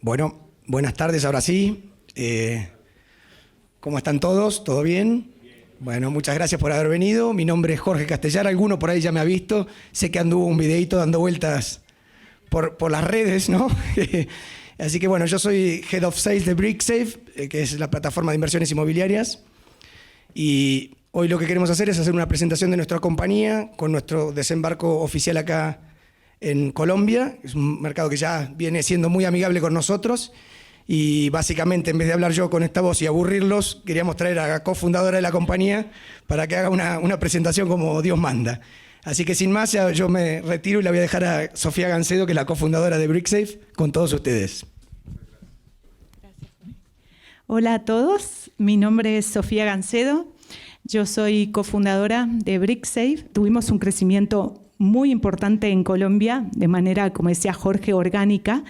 Bueno, buenas tardes ahora sí. ¿Cómo están todos? ¿Todo bien? Bueno, muchas gracias por haber venido. Mi nombre es Jorge Castellar, alguno por ahí ya me ha visto. Sé que anduvo un videíto dando vueltas por las redes, ¿no? Así que bueno, yo soy Head of Sales de BrickSafe, que es la plataforma de inversiones inmobiliarias. Y hoy lo que queremos hacer es hacer una presentación de nuestra compañía con nuestro desembarco oficial acá en Colombia. Es un mercado que ya viene siendo muy amigable con nosotros. Y básicamente, en vez de hablar yo con esta voz y aburrirlos, queríamos traer a la cofundadora de la compañía para que haga una presentación como Dios manda. Así que sin más, ya yo me retiro y la voy a dejar a Sofía Gancedo, que es la cofundadora de BrickSafe, con todos ustedes. Hola a todos, mi nombre es Sofía Gancedo, yo soy cofundadora de BrickSafe. Tuvimos un crecimiento muy importante en Colombia, de manera, como decía Jorge, orgánica.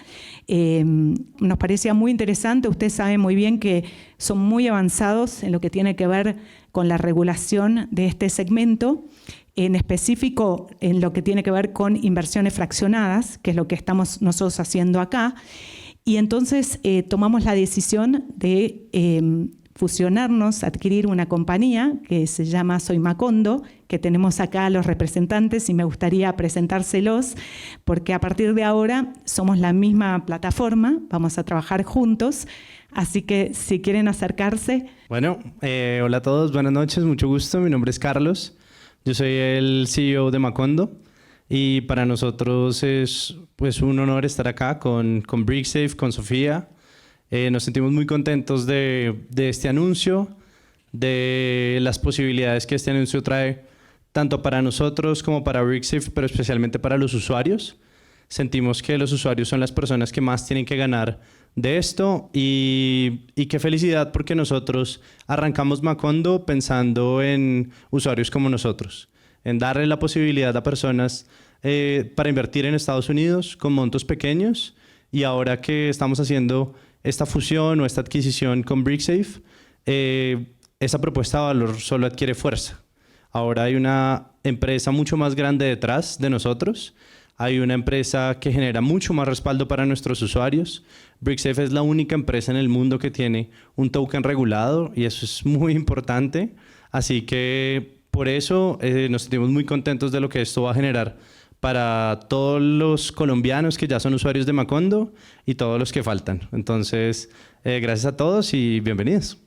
Nos parecía muy interesante. Ustedes saben muy bien que son muy avanzados en lo que tiene que ver con la regulación de este segmento, en específico en lo que tiene que ver con inversiones fraccionadas, que es lo que estamos nosotros haciendo acá. Y entonces tomamos la decisión de fusionarnos, adquirir una compañía que se llama Soy Macondo, que tenemos acá a los representantes y me gustaría presentárselos, porque a partir de ahora somos la misma plataforma, vamos a trabajar juntos, así que si quieren acercarse. Bueno, hola a todos, buenas noches, mucho gusto, mi nombre es Carlos, yo soy el CEO de Macondo y para nosotros es pues un honor estar acá con BrickSafe, con Sofía. Nos sentimos muy contentos de este anuncio, de las posibilidades que este anuncio trae tanto para nosotros como para BrickSafe, pero especialmente para los usuarios. Sentimos que los usuarios son las personas que más tienen que ganar de esto y qué felicidad porque nosotros arrancamos Macondo pensando en usuarios como nosotros, en darle la posibilidad a personas para invertir en Estados Unidos con montos pequeños, y ahora que estamos haciendo esta fusión o esta adquisición con BrickSafe, esa propuesta de valor solo adquiere fuerza. Ahora hay una empresa mucho más grande detrás de nosotros, hay una empresa que genera mucho más respaldo para nuestros usuarios. BrickSafe es la única empresa en el mundo que tiene un token regulado y eso es muy importante. Así que por eso nos sentimos muy contentos de lo que esto va a generar para todos los colombianos que ya son usuarios de Macondo y todos los que faltan. Entonces, gracias a todos y bienvenidos.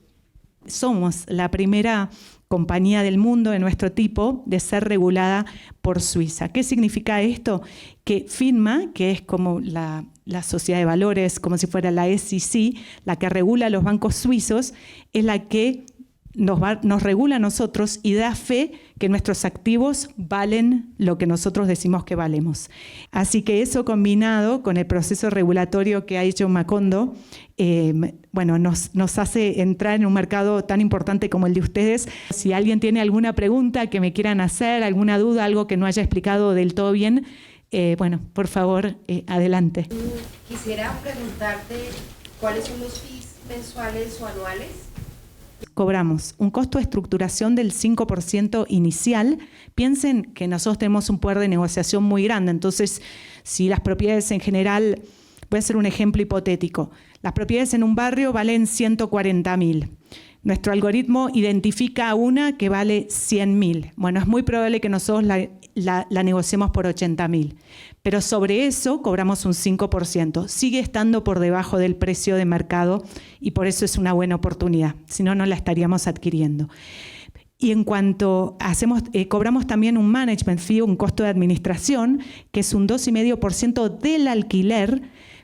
Somos la primera compañía del mundo de nuestro tipo de ser regulada por Suiza. ¿Qué significa esto? Que FINMA, que es como la sociedad de valores, como si fuera la SEC, la que regula a los bancos suizos, es la que nos regula a nosotros y da fe que nuestros activos valen lo que nosotros decimos que valemos. Así que eso combinado con el proceso regulatorio que ha hecho Macondo, bueno, nos hace entrar en un mercado tan importante como el de ustedes. Si alguien tiene alguna pregunta que me quieran hacer, alguna duda, algo que no haya explicado del todo bien, bueno, por favor, adelante. Quisiera preguntarte cuáles son los fees mensuales o anuales. Cobramos un costo de estructuración del 5% inicial. Piensen que nosotros tenemos un poder de negociación muy grande, entonces si las propiedades en general, voy a hacer un ejemplo hipotético, las propiedades en un barrio valen 140.000. Nuestro algoritmo identifica una que vale 100.000. Bueno, es muy probable que nosotros la negociemos por 80.000. Pero sobre eso cobramos un 5%. Sigue estando por debajo del precio de mercado y por eso es una buena oportunidad. Si no, no la estaríamos adquiriendo. Y en cuanto cobramos también un management fee, un costo de administración, que es un 2,5% del alquiler,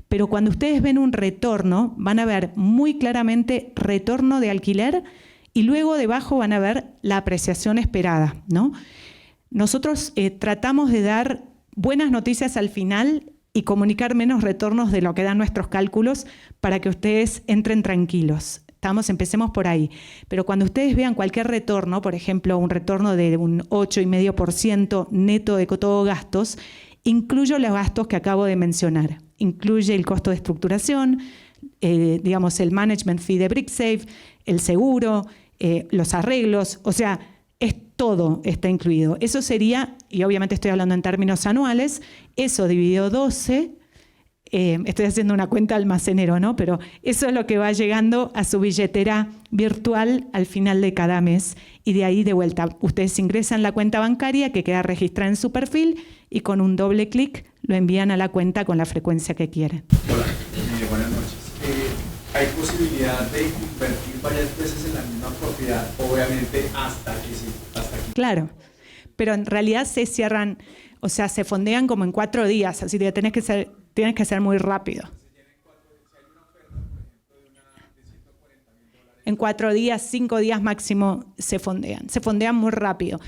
pero cuando ustedes ven un retorno, van a ver muy claramente retorno de alquiler y luego debajo van a ver la apreciación esperada, ¿no? Nosotros tratamos de dar buenas noticias al final y comunicar menos retornos de lo que dan nuestros cálculos para que ustedes entren tranquilos. Empecemos por ahí. Pero cuando ustedes vean cualquier retorno, por ejemplo, un retorno de un 8,5% neto de todos gastos, incluyo los gastos que acabo de mencionar. Incluye el costo de estructuración, digamos el management fee de BrickSafe, el seguro, los arreglos, o sea, todo está incluido. Eso sería, y obviamente estoy hablando en términos anuales, eso dividido 12 Estoy haciendo una cuenta almacenero, ¿no? Pero eso es lo que va llegando a su billetera virtual al final de cada mes. Y de ahí de vuelta, ustedes ingresan la cuenta bancaria que queda registrada en su perfil y con un doble clic lo envían a la cuenta con la frecuencia que quieren. Hola, buenas noches. ¿Hay posibilidad de invertir varias veces en la misma propiedad? Obviamente hasta que Claro, pero en realidad se cierran, o sea, se fondean como en 4 días, así que tienes que ser muy rápido. En 4 días, 5 días máximo se fondean muy rápido.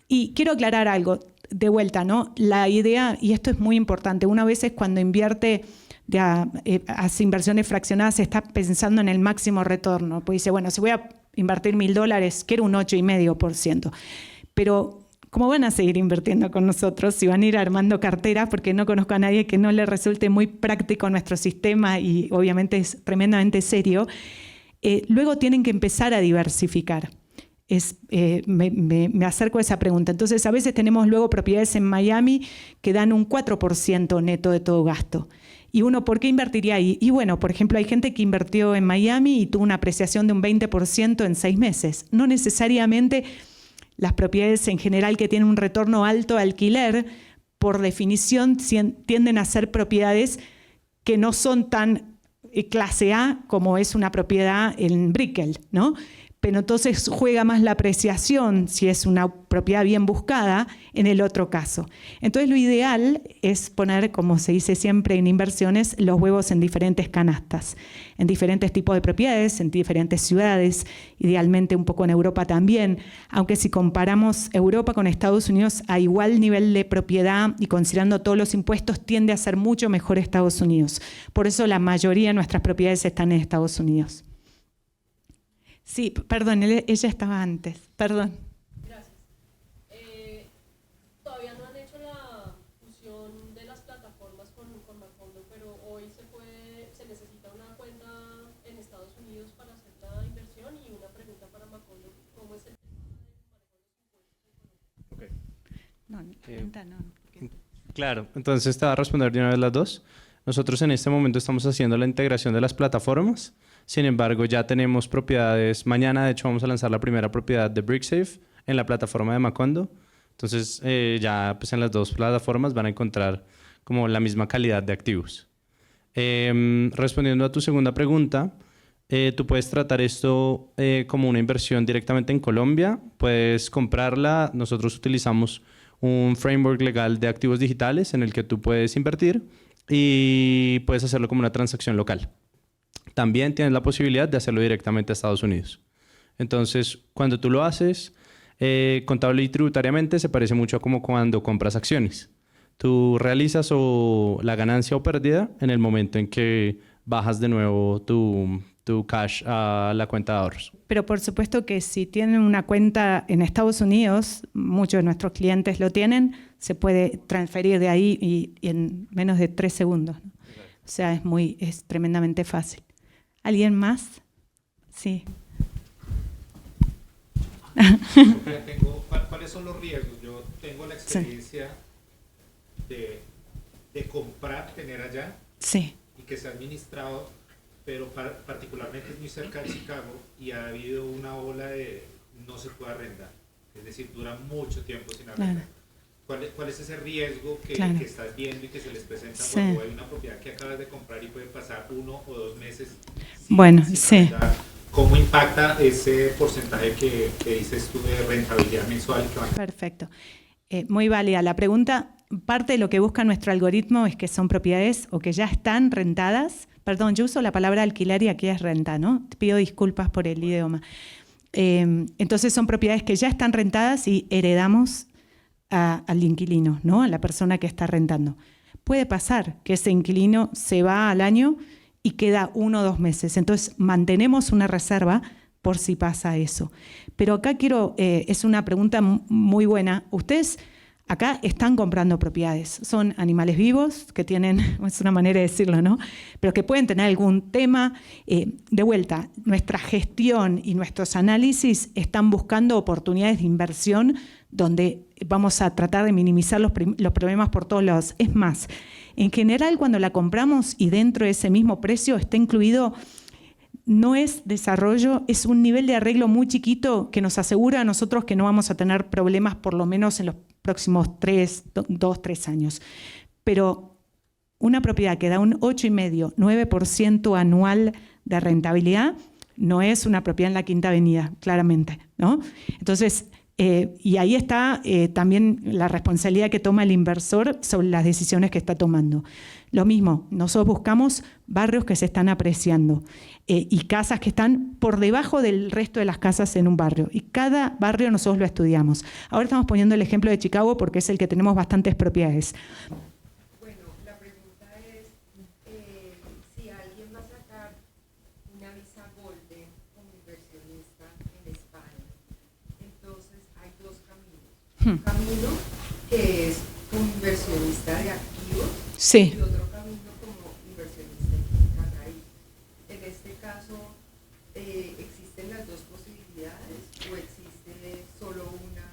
Y quiero aclarar algo, de vuelta, ¿no? La idea, y esto es muy importante, una vez es cuando invierte, hace inversiones fraccionadas, se está pensando en el máximo retorno. Pues dice, bueno, si voy a invertir $1.000, quiero un 8,5%. Pero, ¿cómo van a seguir invirtiendo con nosotros si van a ir armando carteras? Porque no conozco a nadie que no le resulte muy práctico nuestro sistema y obviamente es tremendamente serio. Luego tienen que empezar a diversificar. Me acerco a esa pregunta. Entonces, a veces tenemos luego propiedades en Miami que dan un 4% neto de todo gasto. Y uno, ¿por qué invertiría ahí? Y bueno, por ejemplo, hay gente que invirtió en Miami y tuvo una apreciación de un 20% en 6 meses. No necesariamente las propiedades en general que tienen un retorno alto de alquiler, por definición, tienden a ser propiedades que no son tan clase A como es una propiedad en Brickell, ¿no? Pero entonces juega más la apreciación, si es una propiedad bien buscada, en el otro caso. Entonces lo ideal es poner, como se dice siempre en inversiones, los huevos en diferentes canastas, en diferentes tipos de propiedades, en diferentes ciudades, idealmente un poco en Europa también, aunque si comparamos Europa con Estados Unidos a igual nivel de propiedad y considerando todos los impuestos, tiende a ser mucho mejor Estados Unidos. Por eso la mayoría de nuestras propiedades están en Estados Unidos. Sí, perdón, ella estaba antes, perdón. Gracias. Todavía no han hecho la fusión de las plataformas con Macondo, pero hoy se necesita una cuenta en Estados Unidos para hacer la inversión y una pregunta para Macondo, ¿cómo es el tema de manejo de sus impuestos? No. Claro, entonces te voy a responder de una vez las dos. Nosotros en este momento estamos haciendo la integración de las plataformas. Sin embargo, ya tenemos propiedades. Mañana, de hecho, vamos a lanzar la primera propiedad de BrickSafe en la plataforma de Macondo. Entonces, ya pues, en las dos plataformas van a encontrar como la misma calidad de activos. Respondiendo a tu segunda pregunta, tú puedes tratar esto como una inversión directamente en Colombia. Puedes comprarla. Nosotros utilizamos un framework legal de activos digitales en el que tú puedes invertir y puedes hacerlo como una transacción local. También tienes la posibilidad de hacerlo directamente a Estados Unidos. Entonces, cuando tú lo haces, contable y tributariamente se parece mucho a como cuando compras acciones. Tú realizas la ganancia o pérdida en el momento en que bajas de nuevo tu cash a la cuenta de ahorros. Pero por supuesto que si tienen una cuenta en Estados Unidos, muchos de nuestros clientes lo tienen, se puede transferir de ahí y en menos de 3 segundos, ¿no? O sea, es tremendamente fácil. ¿Alguien más? Sí. ¿Cuáles son los riesgos? Yo tengo la experiencia de comprar, tener allá, Sí. y que se ha administrado, pero particularmente es muy cerca de Chicago y ha habido una ola de no se puede arrendar. Es decir, dura mucho tiempo sin arrendar. Claro. ¿Cuál es ese riesgo que estás viendo y que se les presenta Sí. cuando hay una propiedad que acabas de comprar y puede pasar 1 o 2 meses sin Sí. arrendar? ¿Cómo impacta ese porcentaje que dices tú de rentabilidad mensual que van a... Perfecto. Muy válida la pregunta. Parte de lo que busca nuestro algoritmo es que son propiedades o que ya están rentadas. Perdón, yo uso la palabra alquiler y aquí es renta, ¿no? Te pido disculpas por el idioma. Entonces son propiedades que ya están rentadas y heredamos al inquilino, ¿no? A la persona que está rentando. Puede pasar que ese inquilino se va al año y queda 1 o 2 meses. Entonces mantenemos una reserva por si pasa eso. Pero acá es una pregunta muy buena. Ustedes acá están comprando propiedades. Son animales vivos que tienen, es una manera de decirlo, ¿no? Pero que pueden tener algún tema. De vuelta, nuestra gestión y nuestros análisis están buscando oportunidades de inversión donde vamos a tratar de minimizar los problemas por todos lados. Es más, en general cuando la compramos y dentro de ese mismo precio está incluido, no es desarrollo, es un nivel de arreglo muy chiquito que nos asegura a nosotros que no vamos a tener problemas por lo menos en los próximos 2, 3 años. Pero una propiedad que da un 8,5, 9% anual de rentabilidad no es una propiedad en la Quinta Avenida, claramente, ¿no? Entonces, y ahí está también la responsabilidad que toma el inversor sobre las decisiones que está tomando. Lo mismo, nosotros buscamos barrios que se están apreciando y casas que están por debajo del resto de las casas en un barrio. Y cada barrio nosotros lo estudiamos. Ahora estamos poniendo el ejemplo de Chicago porque es el que tenemos bastantes propiedades. Bueno, la pregunta es, si alguien va a sacar una visa Golden como inversionista en España, entonces hay dos caminos. Un camino que es como inversionista de activos, Sí. y otro camino como inversionista en finca raíz. En este caso, ¿existen las dos posibilidades o existe solo una?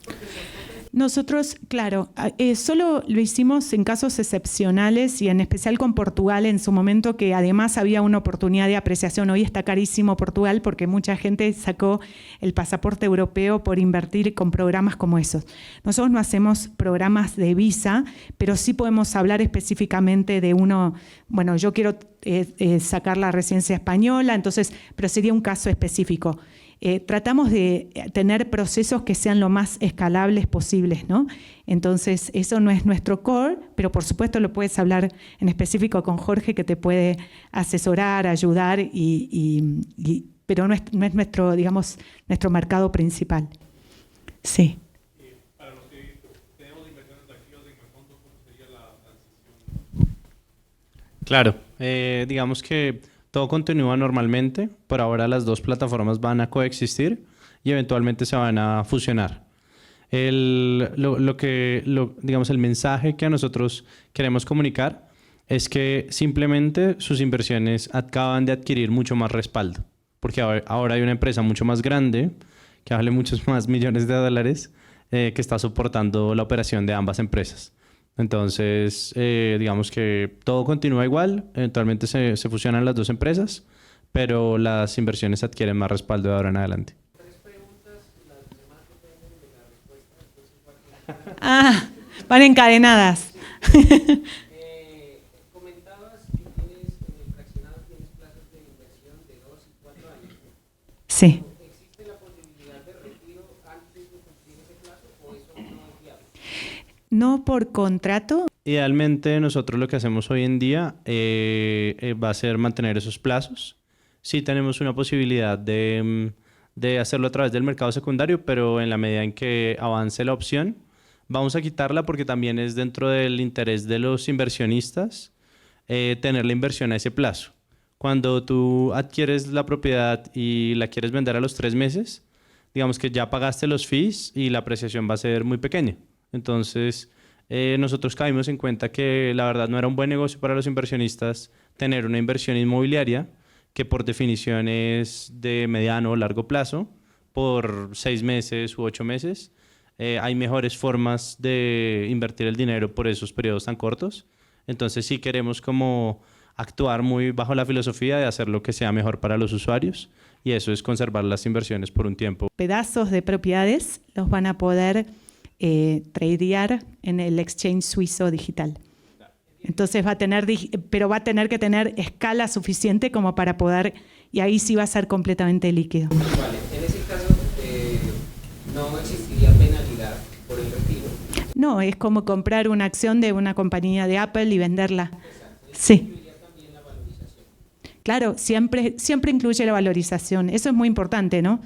Porque son pocas. Nosotros, claro, solo lo hicimos en casos excepcionales y en especial con Portugal en su momento, que además había una oportunidad de apreciación. Hoy está carísimo Portugal porque mucha gente sacó el pasaporte europeo por invertir con programas como esos. Nosotros no hacemos programas de visa, pero sí podemos hablar específicamente de uno. Bueno, yo quiero sacar la residencia española, entonces, pero sería un caso específico. Tratamos de tener procesos que sean lo más escalables posibles, ¿no? Entonces, eso no es nuestro core, pero por supuesto lo puedes hablar en específico con Jorge, que te puede asesorar, ayudar, pero no es nuestro, digamos, nuestro mercado principal. Sí. Para los que tenemos inversiones de activos en el fondo, ¿cómo sería la transición? Claro, digamos que todo continúa normalmente. Por ahora las dos plataformas van a coexistir y eventualmente se van a fusionar. Digamos, el mensaje que a nosotros queremos comunicar es que simplemente sus inversiones acaban de adquirir mucho más respaldo, porque ahora hay una empresa mucho más grande que vale muchos más millones de dólares que está soportando la operación de ambas empresas. Entonces, digamos que todo continúa igual, eventualmente se fusionan las dos empresas, pero las inversiones adquieren más respaldo de ahora en adelante. Van encadenadas. Comentabas que tienes en el fraccionado tienes plazos de inversión de 2 y 4 años. Sí. ¿Existe la posibilidad de retiro antes de cumplir ese plazo o eso no es viable? No por contrato. Idealmente nosotros lo que hacemos hoy en día va a ser mantener esos plazos. Sí tenemos una posibilidad de hacerlo a través del mercado secundario, pero en la medida en que avance la opción, vamos a quitarla porque también es dentro del interés de los inversionistas tener la inversión a ese plazo. Cuando tú adquieres la propiedad y la quieres vender a los 3 meses, digamos que ya pagaste los fees y la apreciación va a ser muy pequeña. Entonces, nosotros caímos en cuenta que la verdad no era un buen negocio para los inversionistas tener una inversión inmobiliaria que por definición es de mediano o largo plazo, por 6 meses u 8 meses. Hay mejores formas de invertir el dinero por esos periodos tan cortos. Entonces sí queremos como actuar muy bajo la filosofía de hacer lo que sea mejor para los usuarios, y eso es conservar las inversiones por un tiempo. Pedazos de propiedades los van a poder tradear en el exchange suizo digital. Entonces va a tener que tener escala suficiente como para poder, y ahí sí va a ser completamente líquido. Vale, en ese caso no existiría penalidad por el retiro. No, es como comprar una acción de una compañía de Apple y venderla. Exacto. Sí. Incluiría también la valorización. Claro, siempre incluye la valorización. Eso es muy importante, ¿no?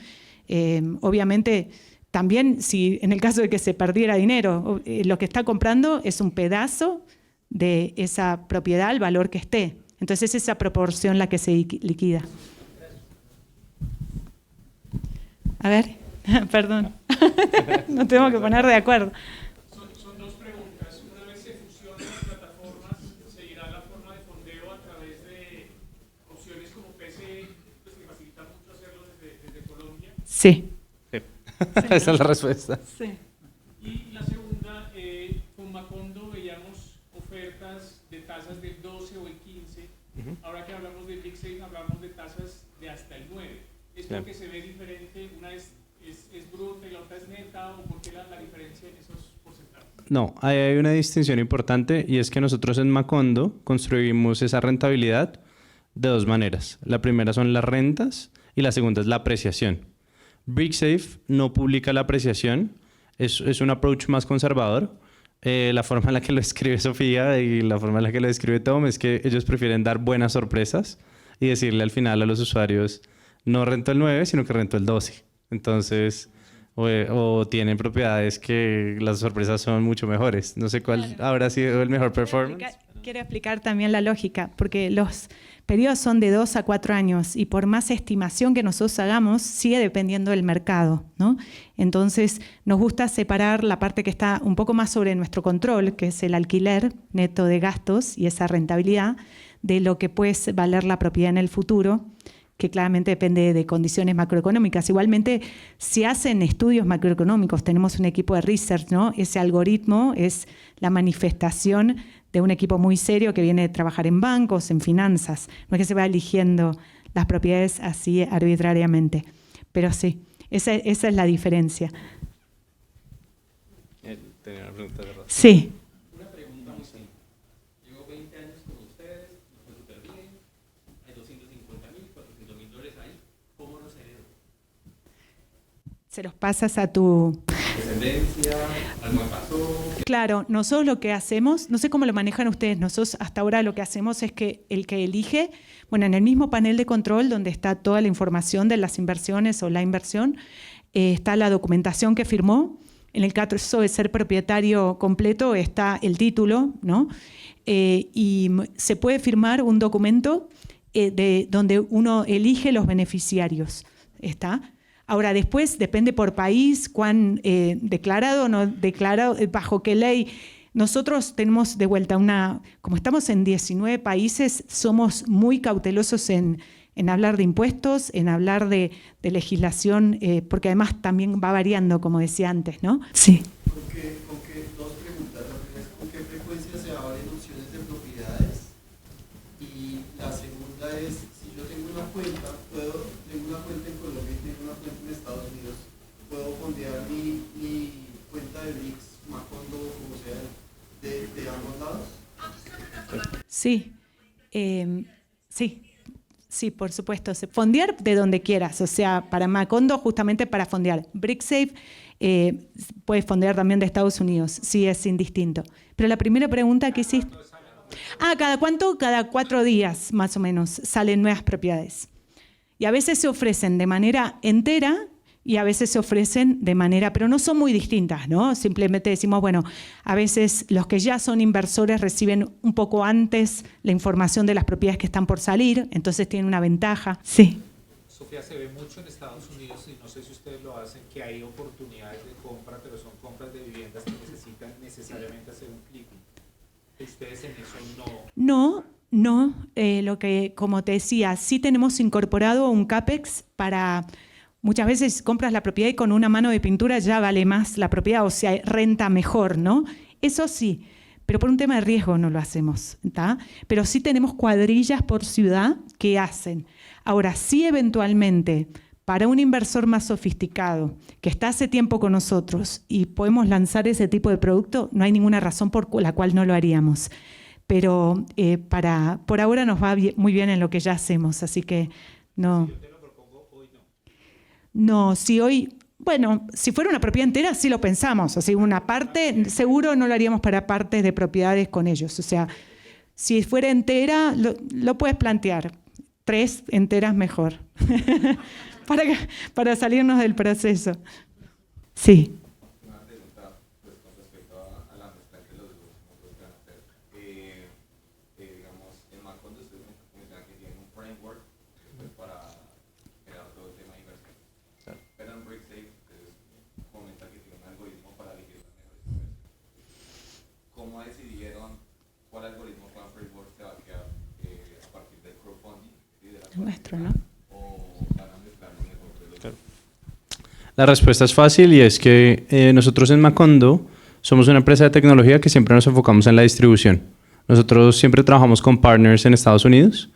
Obviamente, también si en el caso de que se perdiera dinero, lo que está comprando es un pedazo de esa propiedad al valor que esté. Entonces es esa proporción la que se liquida. A ver, perdón, no tengo que poner de acuerdo. Son dos preguntas. Una vez se fusionan las plataformas, ¿seguirá la forma de fondeo a través de opciones como PC, pues que facilita mucho hacerlo desde Colombia? Sí. Esa es la respuesta. Sí. Y la segunda, con Macondo veíamos ofertas de tasas del 12 o el 15. Ahora que hablamos de BRICS, hablamos de tasas de hasta el 9. ¿Es Claro. porque se ve diferente? ¿Una es bruta y la otra es neta? ¿O por qué la diferencia en esos porcentajes? No, ahí hay una distinción importante y es que nosotros en Macondo construimos esa rentabilidad de dos maneras. La primera son las rentas y la segunda es la apreciación. BRICSAFE no publica la apreciación, es un approach más conservador. La forma en la que lo escribe Sofía y la forma en la que lo escribe Tom es que ellos prefieren dar buenas sorpresas y decirle al final a los usuarios, no rento el 9, sino que rento el 12. Entonces, o tienen propiedades que las sorpresas son mucho mejores. No sé cuál habrá sido el mejor performance. Quiero explicar también la lógica, porque los periodos son de 2 a 4 años y por más estimación que nosotros hagamos, sigue dependiendo del mercado, ¿no? Entonces, nos gusta separar la parte que está un poco más sobre nuestro control, que es el alquiler neto de gastos y esa rentabilidad, de lo que puede valer la propiedad en el futuro, que claramente depende de condiciones macroeconómicas. Igualmente, si hacen estudios macroeconómicos, tenemos un equipo de research, ¿no? Ese algoritmo es la manifestación de un equipo muy serio que viene a trabajar en bancos, en finanzas. No es que se va eligiendo las propiedades así arbitrariamente. Pero sí, esa es la diferencia. Tenía una pregunta de verdad. Sí. Una pregunta muy simple. Llevo 20 años con ustedes, nos fue súper bien, hay $250,000, $400,000 ahí. ¿Cómo los heredo? Se los pasas a tu... Descendencia, algo me pasó. Claro, nosotros lo que hacemos, no sé cómo lo manejan ustedes, nosotros hasta ahora lo que hacemos es que el que elige, bueno, en el mismo panel de control donde está toda la información de las inversiones o la inversión, está la documentación que firmó. En el caso de ser propietario completo está el título, ¿no? Y se puede firmar un documento donde uno elige los beneficiarios, ¿está? Ahora, después depende por país, cuán declarado o no declarado, bajo qué ley. Nosotros tenemos de vuelta como estamos en 19 países, somos muy cautelosos en hablar de impuestos, en hablar de legislación, porque además también va variando, como decía antes, ¿no? Sí. Dos preguntas. La primera es con qué frecuencia se abren opciones de propiedades. Y la segunda es, si yo tengo una cuenta en Colombia y tengo una cuenta en Estados Unidos, ¿puedo fondear mi cuenta de BRICS, Macondo, como sea, de ambos lados? Sí. Sí, por supuesto. Fondear de donde quieras, o sea, para Macondo justamente para fondear. BRICSAFE puedes fondear también de Estados Unidos, sí es indistinto. Pero la primera pregunta que hiciste... ¿cada cuánto? Cada 4 días más o menos salen nuevas propiedades. Y a veces se ofrecen de manera entera y a veces se ofrecen de manera, pero no son muy distintas, ¿no? Simplemente decimos, bueno, a veces los que ya son inversores reciben un poco antes la información de las propiedades que están por salir, entonces tienen una ventaja. Sí. Sofía, se ve mucho en Estados Unidos, y no sé si ustedes lo hacen, que hay oportunidades de compra, pero son compras de viviendas que necesitan necesariamente hacer un clic. ¿Ustedes en eso no? No, lo que, como te decía, sí tenemos incorporado un CAPEX para... Muchas veces compras la propiedad y con una mano de pintura ya vale más la propiedad, o sea, renta mejor, ¿no? Eso sí, pero por un tema de riesgo no lo hacemos, ¿tá? Pero sí tenemos cuadrillas por ciudad que hacen. Ahora, sí eventualmente, para un inversor más sofisticado, que está hace tiempo con nosotros y podemos lanzar ese tipo de producto, no hay ninguna razón por la cual no lo haríamos. Pero por ahora nos va muy bien en lo que ya hacemos, así que no... No, si hoy, bueno, si fuera una propiedad entera sí lo pensamos, o sea, una parte, seguro no lo haríamos para partes de propiedades con ellos, o sea, si fuera entera lo puedes plantear, 3 enteras mejor, para salirnos del proceso. Sí. Una pregunta pues, con respecto a la mezcla que los dos van a hacer. Digamos, en Macondo ustedes mencionan que tienen un framework pues, para crear todo el tema de inversión. Pero en BRICSAFE comenta que tiene un algoritmo para elegir las mejores inversiones. ¿Cómo decidieron cuál algoritmo, cuál framework se va a quedar a partir del crowdfunding? ¿Sí? De la Nuestro, ¿no? ¿O van a mezclar un mejor de los dos? La respuesta es fácil y es que nosotros en Macondo somos una empresa de tecnología que siempre nos enfocamos en la distribución. Nosotros siempre trabajamos con partners en Estados Unidos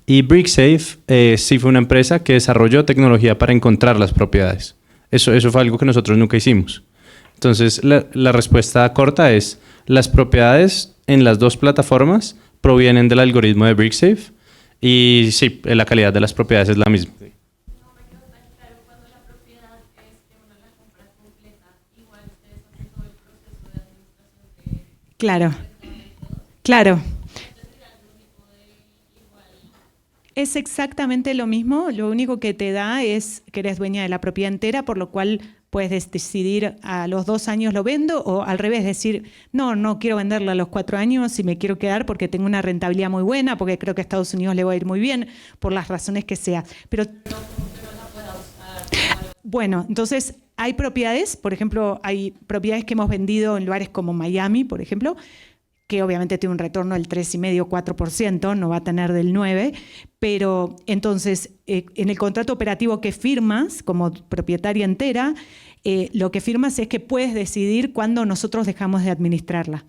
y BrickSafe sí fue una empresa que desarrolló tecnología para encontrar las propiedades. Eso fue algo que nosotros nunca hicimos. Entonces, la respuesta corta es: las propiedades en las dos plataformas provienen del algoritmo de BrickSafe y sí, la calidad de las propiedades es la misma. Claro, claro. Es exactamente lo mismo, lo único que te da es que eres dueña de la propiedad entera, por lo cual puedes decidir a los 2 años lo vendo, o al revés, decir, no quiero venderla a los 4 años y me quiero quedar porque tengo una rentabilidad muy buena, porque creo que a Estados Unidos le va a ir muy bien, por las razones que sea. Pero bueno, entonces hay propiedades, por ejemplo, hay propiedades que hemos vendido en lugares como Miami, por ejemplo, que obviamente tiene un retorno del 3,5, 4%, no va a tener del 9%, pero entonces en el contrato operativo que firmas como propietaria entera, lo que firmas es que puedes decidir cuándo nosotros dejamos de administrarla.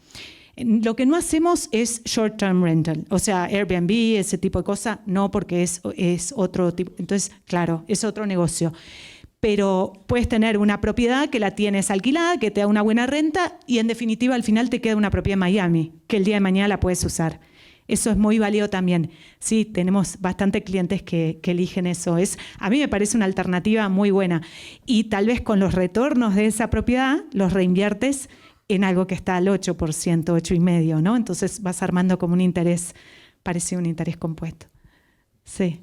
Lo que no hacemos es short-term rental, o sea, Airbnb, ese tipo de cosas, no, porque es otro tipo, entonces, claro, es otro negocio. Pero puedes tener una propiedad que la tienes alquilada, que te da una buena renta y en definitiva al final te queda una propiedad en Miami, que el día de mañana la puedes usar. Eso es muy válido también. Sí, tenemos bastantes clientes que eligen eso. A mí me parece una alternativa muy buena. Y tal vez con los retornos de esa propiedad los reinviertes en algo que está al 8%, 8,5%, ¿no? Entonces vas armando como un interés, parece un interés compuesto. Sí.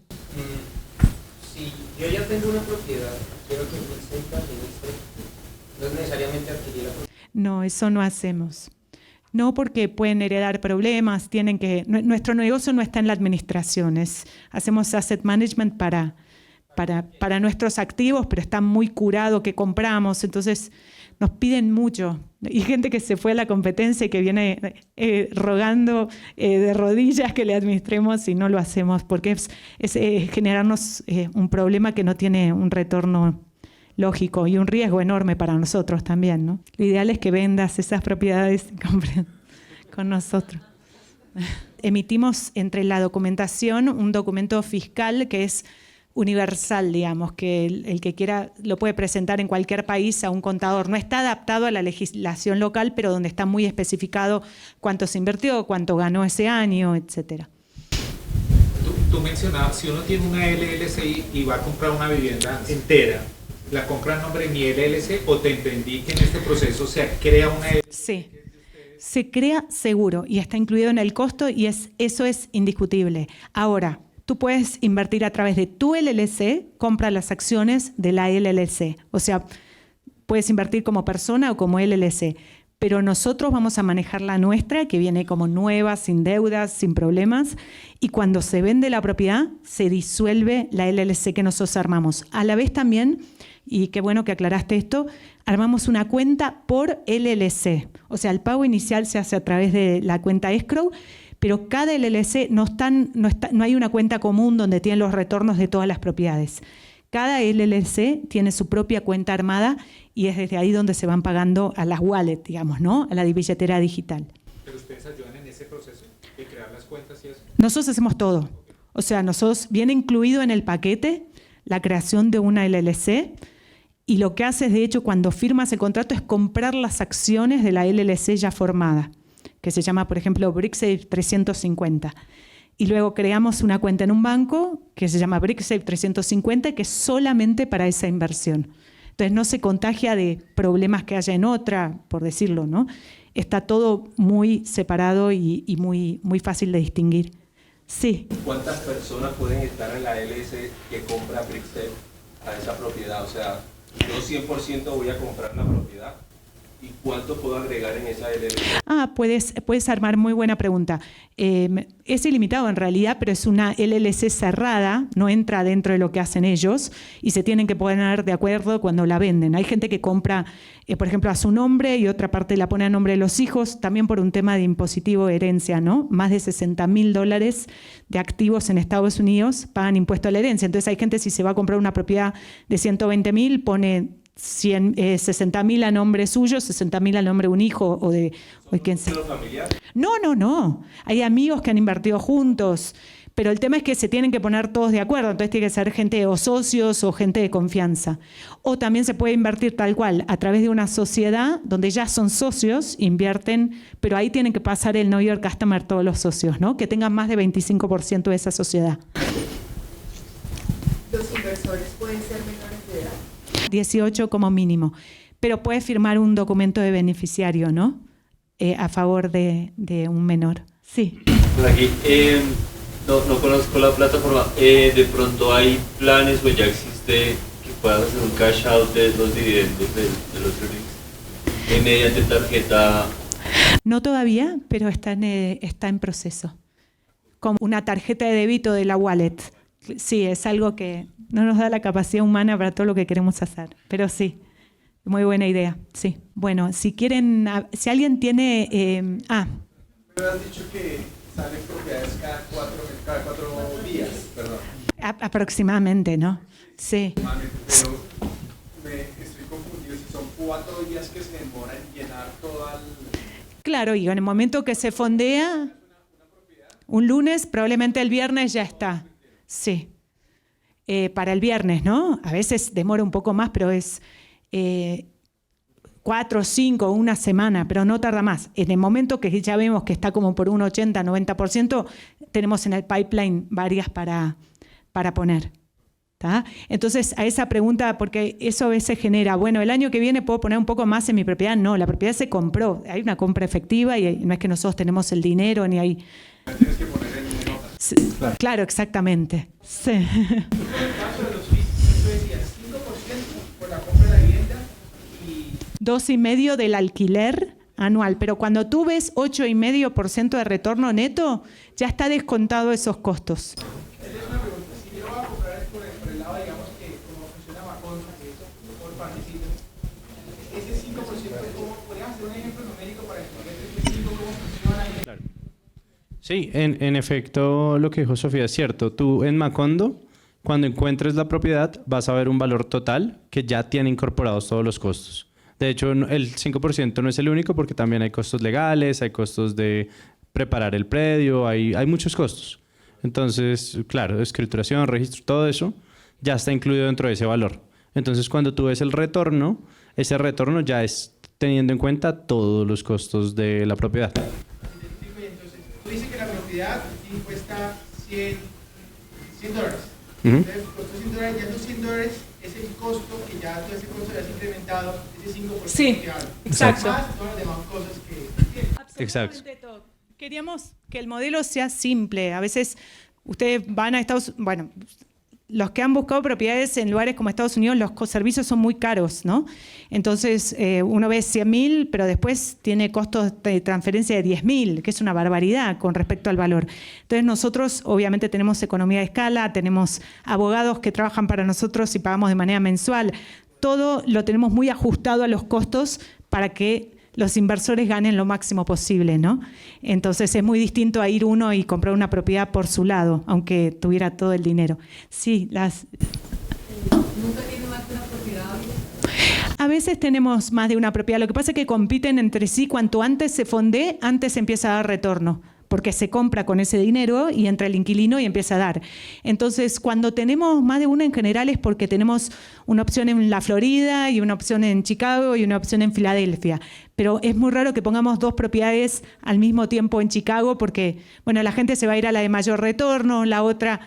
Si yo ya tengo una propiedad, quiero que BrickSafe administre, no es necesariamente adquirir la propiedad. No, eso no hacemos. No, porque pueden heredar problemas, nuestro negocio no está en la administración, hacemos asset management para nuestros activos, pero está muy curado que compramos, entonces nos piden mucho. Y gente que se fue a la competencia y que viene rogando de rodillas que le administremos y no lo hacemos, porque es generarnos un problema que no tiene un retorno lógico y un riesgo enorme para nosotros también, ¿no? Lo ideal es que vendas esas propiedades y compren con nosotros. Emitimos entre la documentación un documento fiscal que es universal, digamos, que el que quiera lo puede presentar en cualquier país a un contador. No está adaptado a la legislación local, pero donde está muy especificado cuánto se invirtió, cuánto ganó ese año, etcétera. Tú mencionabas, si uno tiene una LLC y va a comprar una vivienda entera, ¿la compra en nombre de mi LLC o te entendí que en este proceso se crea una LLC? Sí, se crea seguro y está incluido en el costo y eso es indiscutible. Ahora, tú puedes invertir a través de tu LLC, compra las acciones de la LLC. O sea, puedes invertir como persona o como LLC, pero nosotros vamos a manejar la nuestra, que viene como nueva, sin deudas, sin problemas, y cuando se vende la propiedad, se disuelve la LLC que nosotros armamos. A la vez también, y qué bueno que aclaraste esto, armamos una cuenta por LLC. O sea, el pago inicial se hace a través de la cuenta escrow, pero cada LLC no hay una cuenta común donde tienen los retornos de todas las propiedades. Cada LLC tiene su propia cuenta armada y es desde ahí donde se van pagando a las wallets, digamos, ¿no? A la billetera digital. ¿Pero ustedes ayudan en ese proceso de crear las cuentas y eso? Nosotros hacemos todo. O sea, nosotros viene incluido en el paquete la creación de una LLC y lo que haces, de hecho, cuando firmas el contrato es comprar las acciones de la LLC ya formada, que se llama, por ejemplo, BrickSafe 350. Y luego creamos una cuenta en un banco que se llama BrickSafe 350, que es solamente para esa inversión. Entonces no se contagia de problemas que haya en otra, por decirlo, ¿no? Está todo muy separado y muy, muy fácil de distinguir. Sí. ¿Cuántas personas pueden estar en la LLC que compra BrickSafe a esa propiedad? O sea, yo 100% voy a comprar la propiedad. ¿Y cuánto puedo agregar en esa LLC? Puedes armar, muy buena pregunta. Es ilimitado en realidad, pero es una LLC cerrada, no entra dentro de lo que hacen ellos y se tienen que poner de acuerdo cuando la venden. Hay gente que compra, por ejemplo, a su nombre y otra parte la pone a nombre de los hijos, también por un tema de impositivo de herencia, ¿no? Más de $60,000 de activos en Estados Unidos pagan impuesto a la herencia. Entonces hay gente, si se va a comprar una propiedad de 120,000, pone 60.000 a nombre suyo, 60.000 a nombre de un hijo o de quien sea. No. Hay amigos que han invertido juntos, pero el tema es que se tienen que poner todos de acuerdo, entonces tiene que ser gente o socios o gente de confianza. O también se puede invertir tal cual, a través de una sociedad donde ya son socios, invierten, pero ahí tienen que pasar el Know Your Customer todos los socios, ¿no? Que tengan más de 25% de esa sociedad. ¿Los inversores pueden ser menores de edad? 18 como mínimo, pero puede firmar un documento de beneficiario, ¿no? A favor de un menor. Sí. Pues aquí no conozco la plataforma. De pronto hay planes o ya existe que puedas hacer un cash out de los dividendos de los earnings mediante tarjeta. No todavía, pero está en proceso. Como una tarjeta de débito de la wallet. Sí, es algo que no nos da la capacidad humana para todo lo que queremos hacer, pero sí, muy buena idea, sí. Bueno, si quieren, si alguien tiene... Me has dicho que salen propiedades cada cuatro días, perdón. Aproximadamente, ¿no? Sí. Pero estoy confundido, si son 4 días que se demora en llenar toda el... Claro, y en el momento que se fondea, un lunes, probablemente el viernes ya está. Sí. Para el viernes, ¿no? A veces demora un poco más, pero es 4, 5, una semana, pero no tarda más. En el momento que ya vemos que está como por un 80, 90%, tenemos en el pipeline varias para poner. ¿Tá? Entonces, a esa pregunta, porque eso a veces genera, bueno, el año que viene puedo poner un poco más en mi propiedad. No, la propiedad se compró. Hay una compra efectiva y no es que nosotros tenemos el dinero ni hay... Tienes que poner en notas. Sí, claro, exactamente. Sí. En el caso de los físicos, eso decía 5% por la compra de la vivienda y... 2,5% del alquiler anual, pero cuando tú ves 8,5% de retorno neto, ya está descontado esos costos. Es una pregunta, si yo voy a comprar por el lado, digamos, que como funciona Macondo, que es por partecitos, ese 5%, ¿cómo podríamos hacer un ejemplo numérico para explicar ese 5% cómo funciona? Claro. Sí, en efecto, lo que dijo Sofía es cierto. Tú en Macondo, cuando encuentres la propiedad, vas a ver un valor total que ya tiene incorporados todos los costos. De hecho, el 5% no es el único porque también hay costos legales, hay costos de preparar el predio, hay muchos costos. Entonces, claro, escrituración, registro, todo eso ya está incluido dentro de ese valor. Entonces, cuando tú ves el retorno, ese retorno ya es teniendo en cuenta todos los costos de la propiedad. Entonces, tú dices que la propiedad cuesta $100. Uh-huh. Entonces, por esos $100, ya esos $100 es el costo que ya todo ese costo ya has incrementado, ese 5%. Sí, que hay. exacto. Más todas las demás cosas que... Absolutamente todo. Queríamos que el modelo sea simple. A veces ustedes van a Estados Unidos, bueno, los que han buscado propiedades en lugares como Estados Unidos, los servicios son muy caros, ¿no? Entonces, uno ve 100.000, pero después tiene costos de transferencia de 10.000, que es una barbaridad con respecto al valor. Entonces, nosotros obviamente tenemos economía de escala, tenemos abogados que trabajan para nosotros y pagamos de manera mensual. Todo lo tenemos muy ajustado a los costos para que los inversores ganen lo máximo posible, ¿no? Entonces es muy distinto a ir uno y comprar una propiedad por su lado, aunque tuviera todo el dinero. Sí, ¿Nunca tiene más de una propiedad? A veces tenemos más de una propiedad. Lo que pasa es que compiten entre sí. Cuanto antes se fondee, antes empieza a dar retorno, porque se compra con ese dinero y entra el inquilino y empieza a dar. Entonces, cuando tenemos más de una en general es porque tenemos una opción en la Florida y una opción en Chicago y una opción en Filadelfia. Pero es muy raro que pongamos 2 propiedades al mismo tiempo en Chicago porque, bueno, la gente se va a ir a la de mayor retorno, la otra...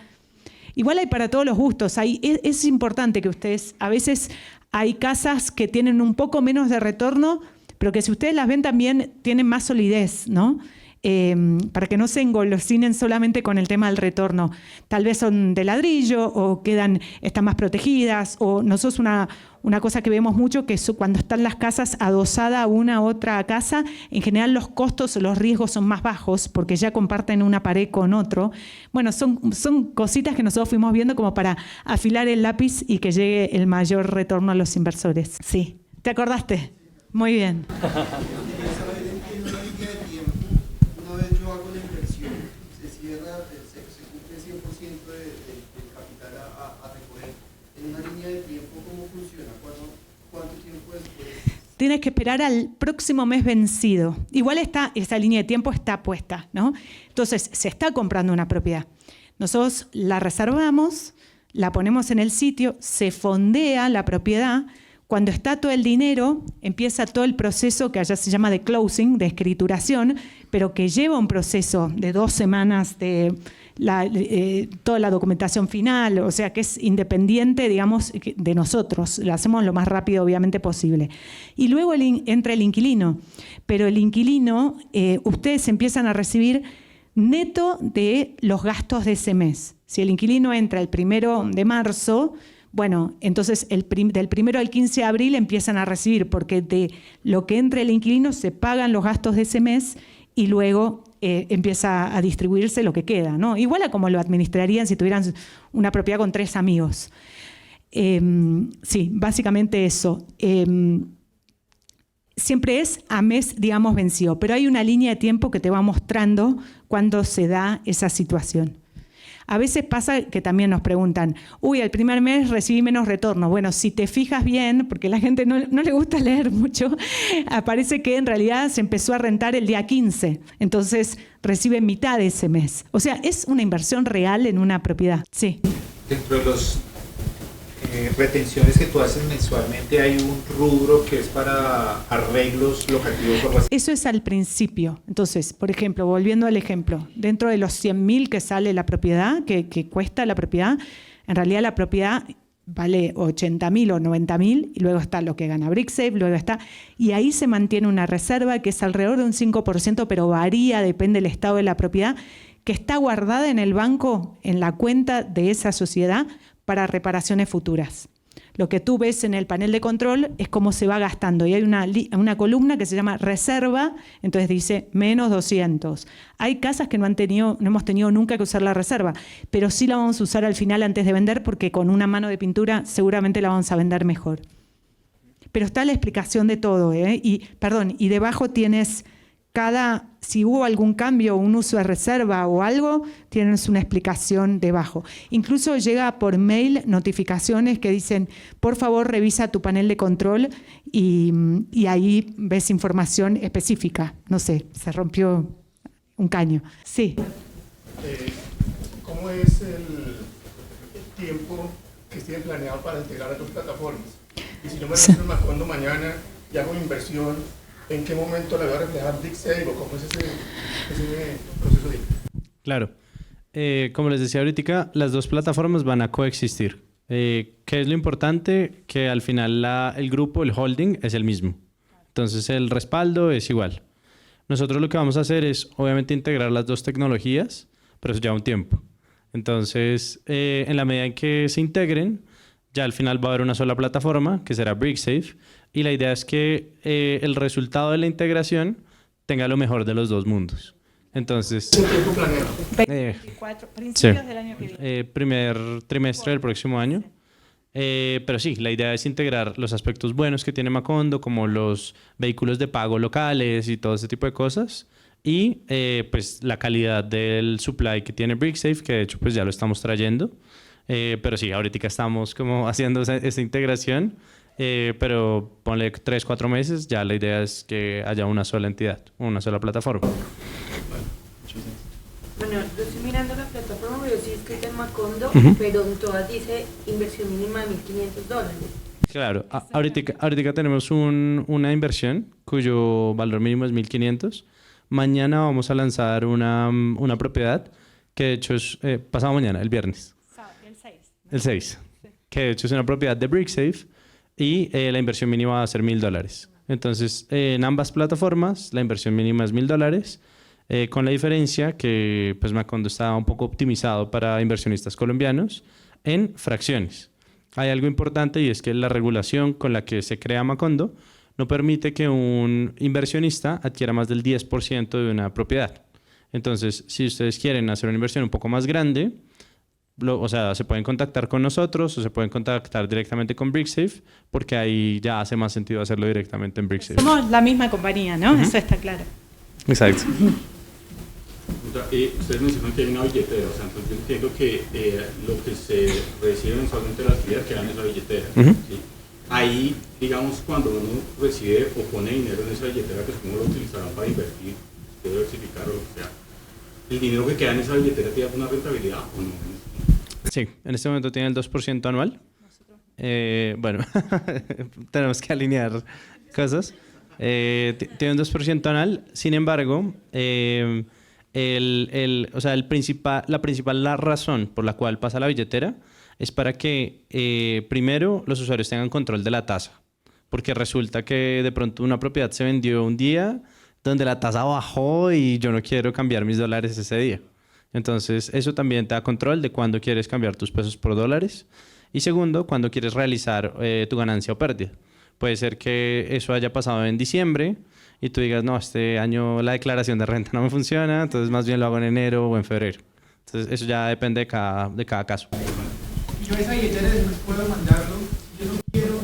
Igual hay para todos los gustos. Es importante que ustedes... A veces hay casas que tienen un poco menos de retorno, pero que si ustedes las ven también tienen más solidez, ¿no? Para que no se engolosinen solamente con el tema del retorno. Tal vez son de ladrillo o están más protegidas, o nosotros una cosa que vemos mucho que es cuando están las casas adosadas a una u otra casa, en general los costos o los riesgos son más bajos porque ya comparten una pared con otro. Bueno, son cositas que nosotros fuimos viendo como para afilar el lápiz y que llegue el mayor retorno a los inversores. Sí, ¿te acordaste? Muy bien. tiempo después? Tienes que esperar al próximo mes vencido. Igual esa línea de tiempo está puesta, ¿no? Entonces, se está comprando una propiedad. Nosotros la reservamos, la ponemos en el sitio, se fondea la propiedad. Cuando está todo el dinero, empieza todo el proceso que allá se llama de closing, de escrituración, pero que lleva un proceso de 2 semanas de toda la documentación final, o sea que es independiente, digamos, de nosotros. Lo hacemos lo más rápido, obviamente, posible. Y luego entra el inquilino, pero el inquilino, ustedes empiezan a recibir neto de los gastos de ese mes. Si el inquilino entra el 1 de marzo, bueno, entonces del 1 al 15 de abril empiezan a recibir, porque de lo que entra el inquilino se pagan los gastos de ese mes y luego empieza a distribuirse lo que queda, ¿no? Igual a como lo administrarían si tuvieran una propiedad con 3 amigos. Sí, básicamente eso. Siempre es a mes, digamos, vencido, pero hay una línea de tiempo que te va mostrando cuando se da esa situación. A veces pasa que también nos preguntan, el primer mes recibí menos retorno. Bueno, si te fijas bien, porque a la gente no le gusta leer mucho, aparece que en realidad se empezó a rentar el día 15, entonces recibe mitad de ese mes. O sea, es una inversión real en una propiedad. Sí. Dentro de los retenciones que tú haces mensualmente, ¿hay un rubro que es para arreglos locativos o algo así? Eso es al principio. Entonces, por ejemplo, volviendo al ejemplo, dentro de los 100.000 que sale la propiedad, que cuesta la propiedad, en realidad la propiedad vale 80.000 o 90.000 y luego está lo que gana BrickSafe, luego está... Y ahí se mantiene una reserva que es alrededor de un 5%, pero varía, depende del estado de la propiedad, que está guardada en el banco, en la cuenta de esa sociedad, para reparaciones futuras. Lo que tú ves en el panel de control es cómo se va gastando. Y hay una columna que se llama reserva, entonces dice menos 200. Hay casas que no hemos tenido nunca que usar la reserva, pero sí la vamos a usar al final antes de vender porque con una mano de pintura seguramente la vamos a vender mejor. Pero está la explicación de todo, ¿eh? Y debajo tienes si hubo algún cambio, un uso de reserva o algo, tienes una explicación debajo. Incluso llega por mail notificaciones que dicen, por favor, revisa tu panel de control y ahí ves información específica. No sé, se rompió un caño. Sí. ¿Cómo es el tiempo que tienen planeado para integrar a tus plataformas? Y si yo me registro en Macondo mañana y hago inversión, ¿en qué momento le va a reflejar BrickSafe o cómo es ese proceso de...? Claro. Como les decía ahorita, las 2 plataformas van a coexistir. ¿Qué es lo importante? Que al final el grupo, el holding, es el mismo. Entonces el respaldo es igual. Nosotros lo que vamos a hacer es, obviamente, integrar las 2 tecnologías, pero eso lleva un tiempo. Entonces, en la medida en que se integren, ya al final va a haber una sola plataforma, que será BrickSafe, y la idea es que el resultado de la integración tenga lo mejor de los 2 mundos. Entonces, ¿qué tiempo planeado? 24, principios sí, del año que viene. Primer trimestre del próximo año. Pero sí, la idea es integrar los aspectos buenos que tiene Macondo, como los vehículos de pago locales y todo ese tipo de cosas, y pues la calidad del supply que tiene BrickSafe, que de hecho pues ya lo estamos trayendo. Pero sí, ahorita estamos como haciendo esa integración. Pero ponle 3-4 meses, ya la idea es que haya una sola entidad, una sola plataforma. Bueno, yo estoy mirando la plataforma, pero sí escrita en Macondo, pero en todas dice inversión mínima de $1.500. Claro, ahorita tenemos una inversión cuyo valor mínimo es 1.500. Mañana vamos a lanzar una propiedad que de hecho es pasado mañana, el viernes. El 6. Sí. Que de hecho es una propiedad de BrickSafe. Y la inversión mínima va a ser $1.000. Entonces, en ambas plataformas, la inversión mínima es $1.000, con la diferencia que pues, Macondo está un poco optimizado para inversionistas colombianos en fracciones. Hay algo importante y es que la regulación con la que se crea Macondo no permite que un inversionista adquiera más del 10% de una propiedad. Entonces, si ustedes quieren hacer una inversión un poco más grande, se pueden contactar con nosotros o se pueden contactar directamente con BrickSafe, porque ahí ya hace más sentido hacerlo directamente en BrickSafe. Somos la misma compañía, ¿no? Eso está claro. Exacto. Ustedes mencionan que hay una billetera, o sea, entonces entiendo que lo que se recibe mensualmente de la actividad queda en esa billetera. ¿Sí? ahí, digamos, cuando uno recibe o pone dinero en esa billetera, pues cómo lo utilizarán para invertir, diversificar o lo que sea. ¿El dinero que queda en esa billetera tiene una rentabilidad o no? Sí, en este momento tiene el 2% anual. Bueno, tenemos que alinear cosas. Tiene un 2% anual, sin embargo, o sea, la principal razón por la cual pasa la billetera es para que primero los usuarios tengan control de la tasa, porque resulta que de pronto una propiedad se vendió un día donde la tasa bajó y yo no quiero cambiar mis dólares ese día. Entonces eso también te da control de cuándo quieres cambiar tus pesos por dólares y segundo, cuándo quieres realizar tu ganancia o pérdida. Puede ser que eso haya pasado en diciembre y tú digas, no, este año la declaración de renta no me funciona, entonces más bien lo hago en enero o en febrero. Entonces eso ya depende de cada caso. Yo esa billetera después puedo mandarlo. Yo no quiero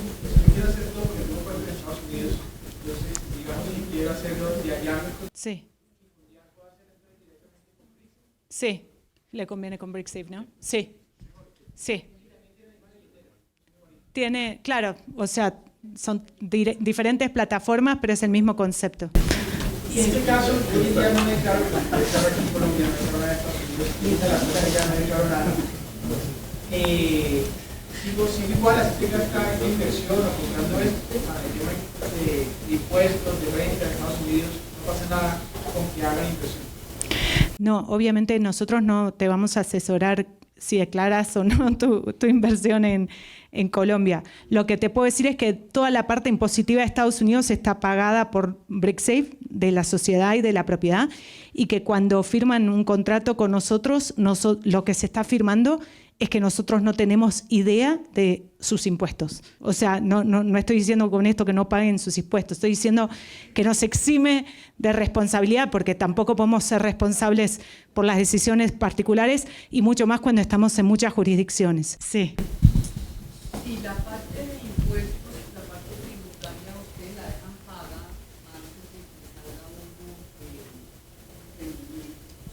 hacer todo porque no puedo en Estados Unidos. Entonces, digamos, si quiero hacerlo de allá. Sí. Sí, le conviene con BrickSafe, ¿no? Sí. Sí. Tiene, claro, o sea, son diferentes plataformas, pero es el mismo concepto. Y en este caso, hoy en día no me declaro aquí en Colombia, no me declaro nada de Estados Unidos, y en la Costa no me declaro nada. Sigo igual, así tenga acá esta inversión o comprando esto, el tema de impuestos, de renta en Estados Unidos, no pasa nada con que hagan inversión. No, obviamente nosotros no te vamos a asesorar si declaras o no tu inversión en Colombia. Lo que te puedo decir es que toda la parte impositiva de Estados Unidos está pagada por BrickSafe, de la sociedad y de la propiedad, y que cuando firman un contrato con nosotros, lo que se está firmando es que nosotros no tenemos idea de sus impuestos. O sea, no estoy diciendo con esto que no paguen sus impuestos, estoy diciendo que nos exime de responsabilidad porque tampoco podemos ser responsables por las decisiones particulares y mucho más cuando estamos en muchas jurisdicciones. Sí. Y la parte de impuestos, la parte tributaria, ustedes la dejan paga antes de que salga uno del dinero.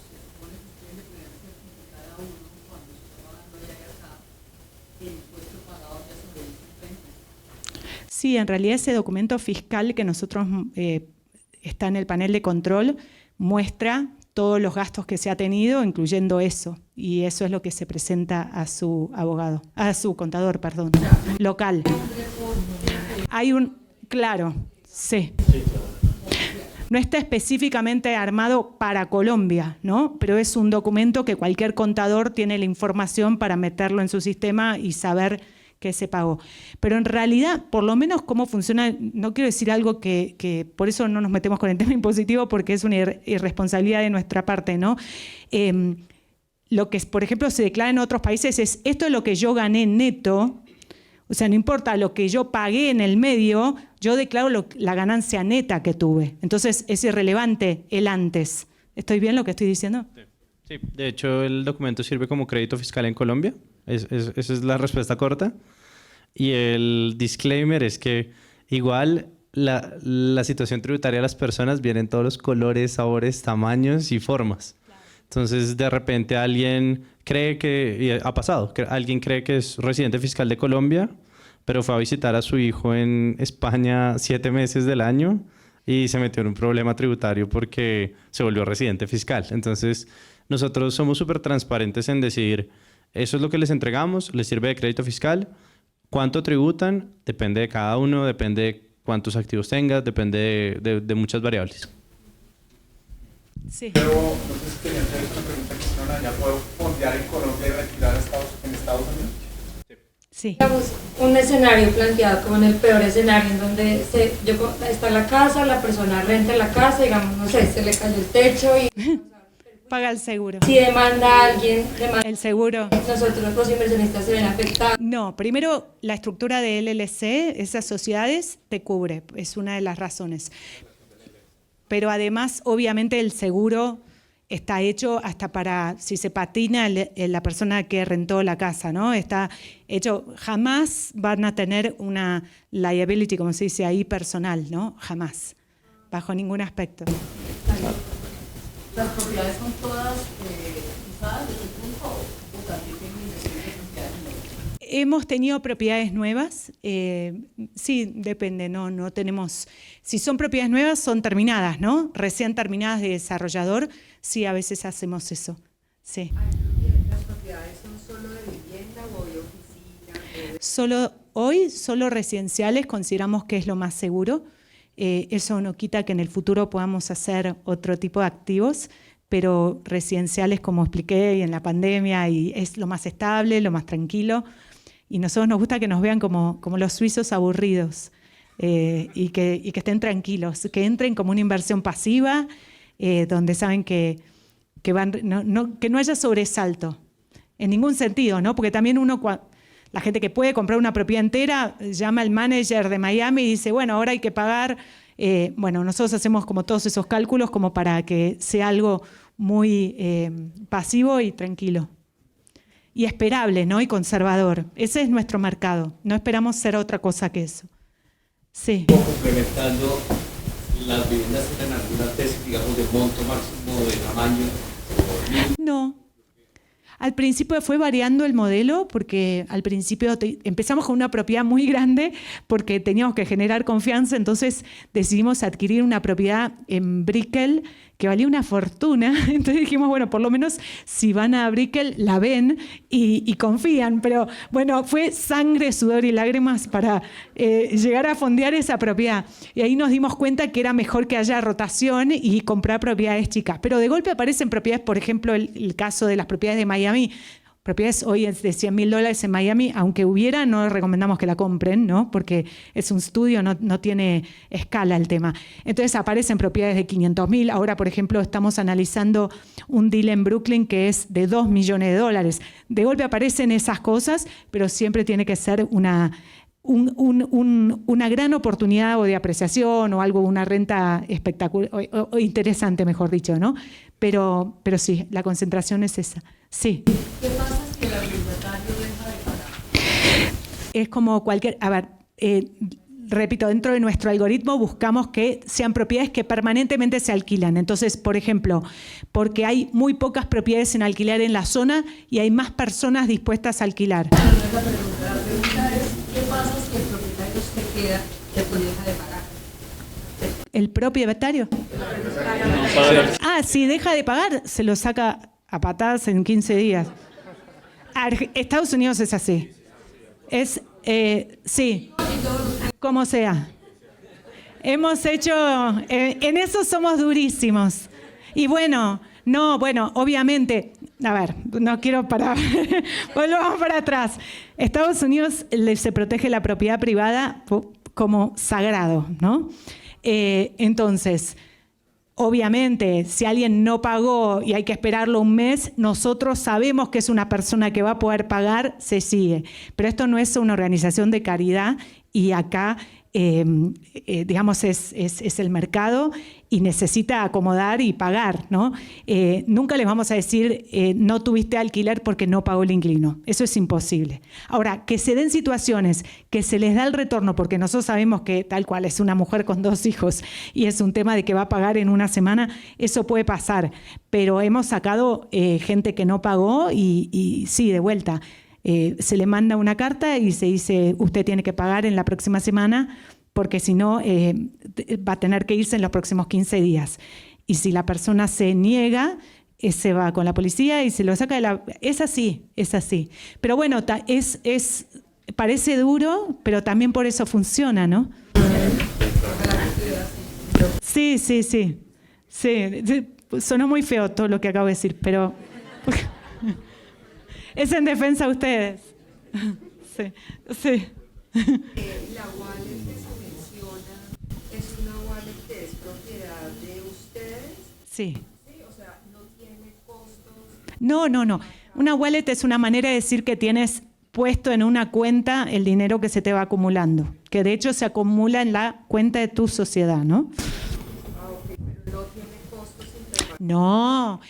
Se supone que ustedes le podrían certificar a uno cuando se está pagando allá y acá el impuesto pagado ya sobre el 50. Sí, en realidad ese documento fiscal que nosotros está en el panel de control muestra todos los gastos que se ha tenido, incluyendo eso. Y eso es lo que se presenta a su abogado, a su contador, perdón, local. Hay claro, sí. No está específicamente armado para Colombia, ¿no? Pero es un documento que cualquier contador tiene la información para meterlo en su sistema y saber que se pagó. Pero en realidad, por lo menos cómo funciona, no quiero decir algo que por eso no nos metemos con el tema impositivo, porque es una irresponsabilidad de nuestra parte, ¿no? Lo que, por ejemplo, se declara en otros países es, esto es lo que yo gané neto, o sea, no importa lo que yo pagué en el medio, yo declaro la ganancia neta que tuve. Entonces, es irrelevante el antes. ¿Estoy bien lo que estoy diciendo? Sí, de hecho, el documento sirve como crédito fiscal en Colombia. Esa es la respuesta corta. Y el disclaimer es que igual la situación tributaria de las personas viene en todos los colores, sabores, tamaños y formas. Entonces, de repente alguien cree que, y ha pasado, que alguien cree que es residente fiscal de Colombia, pero fue a visitar a su hijo en España 7 meses del año y se metió en un problema tributario porque se volvió residente fiscal. Entonces, nosotros somos súper transparentes en decir, eso es lo que les entregamos, les sirve de crédito fiscal. ¿Cuánto tributan? Depende de cada uno, depende de cuántos activos tengas, depende de muchas variables. Sí. Pero no sé si querían hacer esta pregunta que hicieron allá, ¿puedo fondear en Colombia y retirar en Estados Unidos? Sí. Digamos, un escenario planteado como en el peor escenario, en donde está la casa, la persona renta la casa, digamos, no sé, se le cayó el techo y... Paga el seguro. Si demanda a alguien, el seguro. Nosotros los inversionistas se ven afectados. No, primero la estructura de LLC, esas sociedades, te cubre, es una de las razones. Pero además, obviamente, el seguro está hecho hasta para, si se patina la persona que rentó la casa, ¿no? Está hecho, jamás van a tener una liability, como se dice ahí, personal, ¿no? Jamás, bajo ningún aspecto. ¿Las propiedades son todas usadas desde el punto o también tienen inversiones en propiedades? Hemos tenido propiedades nuevas, sí, depende, no tenemos, si son propiedades nuevas son terminadas, ¿no? Recién terminadas de desarrollador, sí, a veces hacemos eso, sí. ¿Las propiedades son solo de vivienda o de oficina? Solo residenciales consideramos que es lo más seguro, eso no quita que en el futuro podamos hacer otro tipo de activos, pero residenciales, como expliqué, y en la pandemia, y es lo más estable, lo más tranquilo. Y nosotros nos gusta que nos vean como los suizos aburridos y que estén tranquilos, que entren como una inversión pasiva, donde saben que no haya sobresalto, en ningún sentido, ¿no? Porque también la gente que puede comprar una propiedad entera llama al manager de Miami y dice, bueno, ahora hay que pagar. Bueno, nosotros hacemos como todos esos cálculos como para que sea algo muy pasivo y tranquilo. Y esperable, ¿no? Y conservador. Ese es nuestro mercado. No esperamos ser otra cosa que eso. Sí. Complementando, ¿las viviendas tienen alguna tesis, digamos, de monto máximo, de tamaño? No. Al principio fue variando el modelo, porque al principio empezamos con una propiedad muy grande porque teníamos que generar confianza, entonces decidimos adquirir una propiedad en Brickell que valía una fortuna. Entonces dijimos, bueno, por lo menos si van a Brickell la ven y confían. Pero bueno, fue sangre, sudor y lágrimas para llegar a fondear esa propiedad. Y ahí nos dimos cuenta que era mejor que haya rotación y comprar propiedades chicas. Pero de golpe aparecen propiedades, por ejemplo, el caso de las propiedades de Miami. Propiedades hoy de $100.000 en Miami, aunque hubiera, no recomendamos que la compren, ¿no? Porque es un estudio, no tiene escala el tema. Entonces aparecen propiedades de $500.000. Ahora, por ejemplo, estamos analizando un deal en Brooklyn que es de $2 millones. De golpe aparecen esas cosas, pero siempre tiene que ser una gran oportunidad o de apreciación o algo, una renta espectacular o interesante, mejor dicho, ¿no? Pero sí, la concentración es esa. Sí. ¿Qué pasa si el arrendatario deja de pagar? Es como cualquier... A ver, repito, dentro de nuestro algoritmo buscamos que sean propiedades que permanentemente se alquilan. Entonces, por ejemplo, porque hay muy pocas propiedades en alquiler en la zona y hay más personas dispuestas a alquilar. La pregunta es, ¿qué pasa si el propietario se queda después deja de pagar? ¿El propietario? Si deja de pagar, se lo saca a patadas en 15 días. Estados Unidos es así. Sí, como sea. Hemos hecho, en eso somos durísimos. Y bueno, obviamente, a ver, no quiero parar, volvamos para atrás. Estados Unidos se protege la propiedad privada como sagrado, ¿no? Entonces, obviamente, si alguien no pagó y hay que esperarlo un mes, nosotros sabemos que es una persona que va a poder pagar, se sigue. Pero esto no es una organización de caridad y acá, digamos, es el mercado y necesita acomodar y pagar, ¿no? Nunca les vamos a decir, no tuviste alquiler porque no pagó el inquilino. Eso es imposible. Ahora, que se den situaciones que se les da el retorno, porque nosotros sabemos que tal cual es una mujer con 2 hijos y es un tema de que va a pagar en una semana, eso puede pasar. Pero hemos sacado gente que no pagó y sí, de vuelta. Se le manda una carta y se dice, usted tiene que pagar en la próxima semana porque si no va a tener que irse en los próximos 15 días. Y si la persona se niega, se va con la policía y se lo saca de la... Es así. Pero bueno, parece duro, pero también por eso funciona, ¿no? Sí. Sonó muy feo todo lo que acabo de decir, pero... Es en defensa de ustedes. Sí. La wallet que se menciona es una wallet que es propiedad de ustedes. Sí. O sea, no tiene costos. No. Una wallet es una manera de decir que tienes puesto en una cuenta el dinero que se te va acumulando, que de hecho se acumula en la cuenta de tu sociedad, ¿no? Pero no tiene costos interbancarios. No.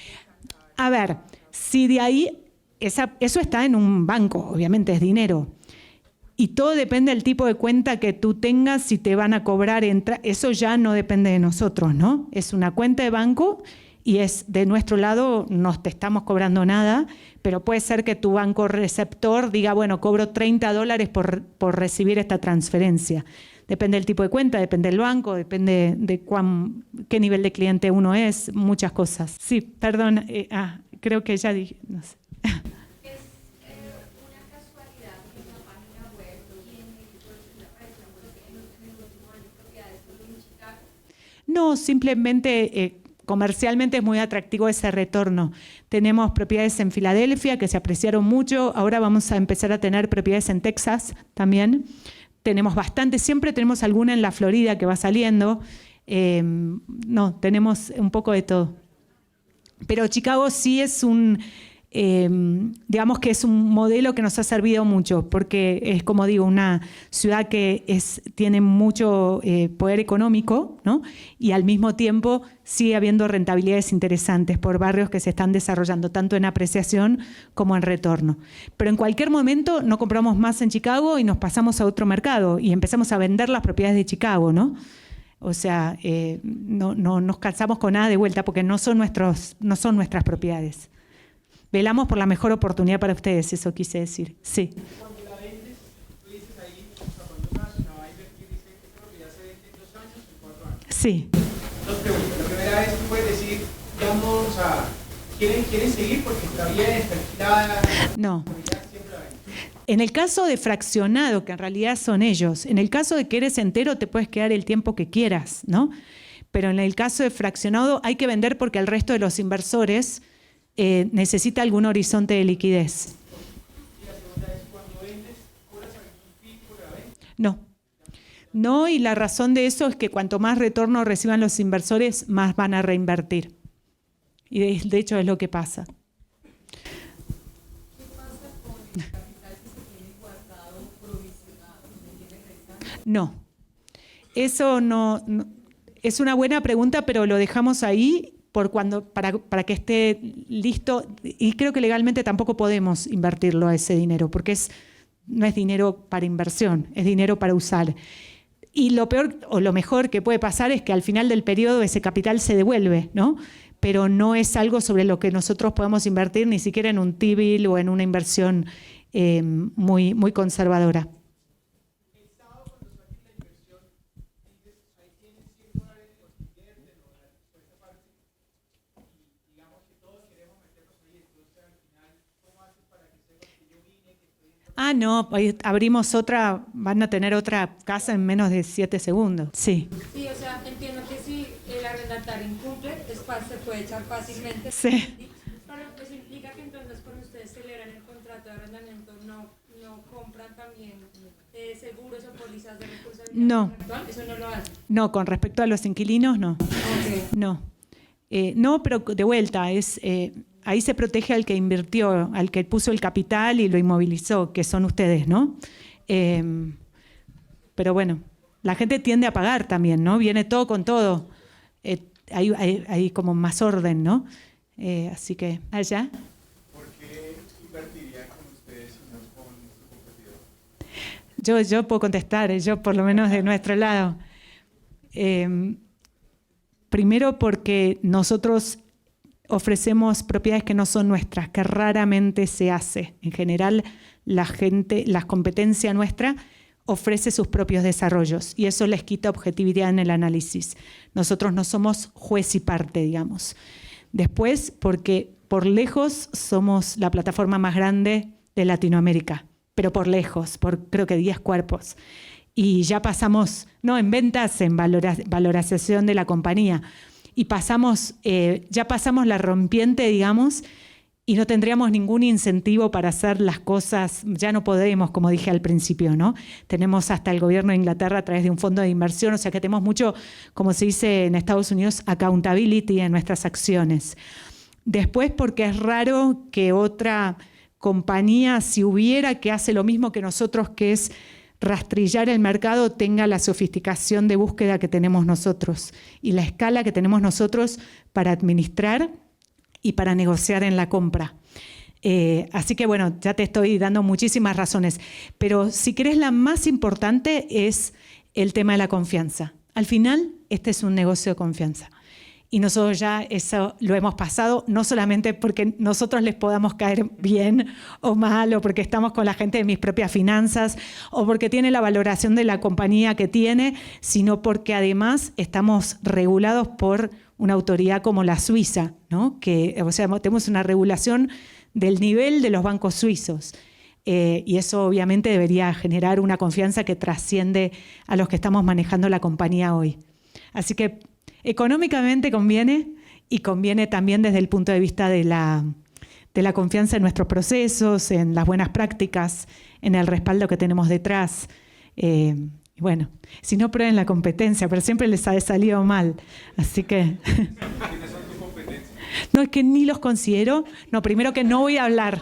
A ver, si de ahí... Eso está en un banco, obviamente es dinero. Y todo depende del tipo de cuenta que tú tengas, si te van a cobrar, eso ya no depende de nosotros, ¿no? Es una cuenta de banco y es de nuestro lado, no te estamos cobrando nada, pero puede ser que tu banco receptor diga, bueno, cobro $30 por recibir esta transferencia. Depende del tipo de cuenta, depende del banco, depende de qué nivel de cliente uno es, muchas cosas. Sí, perdón, creo que ya dije, no sé. No, simplemente comercialmente es muy atractivo ese retorno. Tenemos propiedades en Filadelfia que se apreciaron mucho, ahora vamos a empezar a tener propiedades en Texas también. Tenemos bastante, siempre tenemos alguna en la Florida que va saliendo. No, tenemos un poco de todo. Pero Chicago sí es digamos que es un modelo que nos ha servido mucho, porque es, como digo, una ciudad que tiene mucho poder económico, ¿no? Y al mismo tiempo sigue habiendo rentabilidades interesantes por barrios que se están desarrollando, tanto en apreciación como en retorno. Pero en cualquier momento no compramos más en Chicago y nos pasamos a otro mercado y empezamos a vender las propiedades de Chicago, ¿no? O sea, no nos cansamos con nada de vuelta porque no son nuestras propiedades. Velamos por la mejor oportunidad para ustedes, eso quise decir. Sí. Cuando la vendes, tú dices ahí, cuando una persona va a invertir, dice que esta propiedad se vende en 2 años o en 4 años. Sí. Dos preguntas. La primera es, tú puedes decir, digamos, ¿quieren seguir porque está bien, está alquilada? No. En el caso de fraccionado, que en realidad son ellos, en el caso de que eres entero te puedes quedar el tiempo que quieras, ¿no? Pero en el caso de fraccionado hay que vender porque el resto de los inversores necesita algún horizonte de liquidez. Y la segunda es, cuando vendes, ¿cobras algún fee por la venta? No. No, y la razón de eso es que cuanto más retorno reciban los inversores, más van a reinvertir. Y de hecho es lo que pasa. ¿Qué pasa con el capital que se tiene guardado provisionado? ¿Se tiene restante? No. Eso no. Es una buena pregunta, pero lo dejamos ahí para que esté listo, y creo que legalmente tampoco podemos invertirlo a ese dinero, porque no es dinero para inversión, es dinero para usar. Y lo peor o lo mejor que puede pasar es que al final del periodo ese capital se devuelve, ¿no? Pero no es algo sobre lo que nosotros podemos invertir, ni siquiera en un T-bill o en una inversión muy, muy conservadora. No, abrimos otra, van a tener otra casa en menos de 7 segundos. Sí. Sí, o sea, entiendo que si el arrendatario incumple, se puede echar fácilmente. Sí. Pero eso implica que entonces cuando ustedes celebran el contrato de arrendamiento, no compran también seguros o pólizas de responsabilidad contractual. ¿Eso no lo hacen? No, con respecto a los inquilinos, no. Okay. No. No, pero de vuelta, ahí se protege al que invirtió, al que puso el capital y lo inmovilizó, que son ustedes, ¿no? Pero bueno, la gente tiende a pagar también, ¿no? Viene todo con todo. Hay como más orden, ¿no? Así que, allá. ¿Por qué invertiría con ustedes y no con su competidor? Yo puedo contestar, yo por lo menos de nuestro lado. Primero porque nosotros ofrecemos propiedades que no son nuestras, que raramente se hace. En general, la competencia nuestra ofrece sus propios desarrollos y eso les quita objetividad en el análisis. Nosotros no somos juez y parte, digamos. Después, porque por lejos somos la plataforma más grande de Latinoamérica, pero por lejos, por creo que 10 cuerpos. Y ya pasamos, no en ventas, en valorización de la compañía. Y ya pasamos la rompiente, digamos, y no tendríamos ningún incentivo para hacer las cosas, ya no podemos, como dije al principio, ¿no? Tenemos hasta el gobierno de Inglaterra a través de un fondo de inversión, o sea que tenemos mucho, como se dice en Estados Unidos, accountability en nuestras acciones. Después, porque es raro que otra compañía, si hubiera, que hace lo mismo que nosotros, que es rastrillar el mercado, tenga la sofisticación de búsqueda que tenemos nosotros y la escala que tenemos nosotros para administrar y para negociar en la compra. Así que bueno, ya te estoy dando muchísimas razones, pero si querés la más importante es el tema de la confianza. Al final, este es un negocio de confianza. Y nosotros ya eso lo hemos pasado, no solamente porque nosotros les podamos caer bien o mal, o porque estamos con la gente de mis propias finanzas, o porque tiene la valoración de la compañía que tiene, sino porque además estamos regulados por una autoridad como la Suiza, ¿no? O sea, tenemos una regulación del nivel de los bancos suizos. Y eso obviamente debería generar una confianza que trasciende a los que estamos manejando la compañía hoy. Así que económicamente conviene, y conviene también desde el punto de vista de la confianza en nuestros procesos, en las buenas prácticas, en el respaldo que tenemos detrás. Bueno, si no, prueben la competencia, pero siempre les ha salido mal. Así que... ¿Quiénes son tu competencia? No, es que ni los considero. No, primero que no voy a hablar.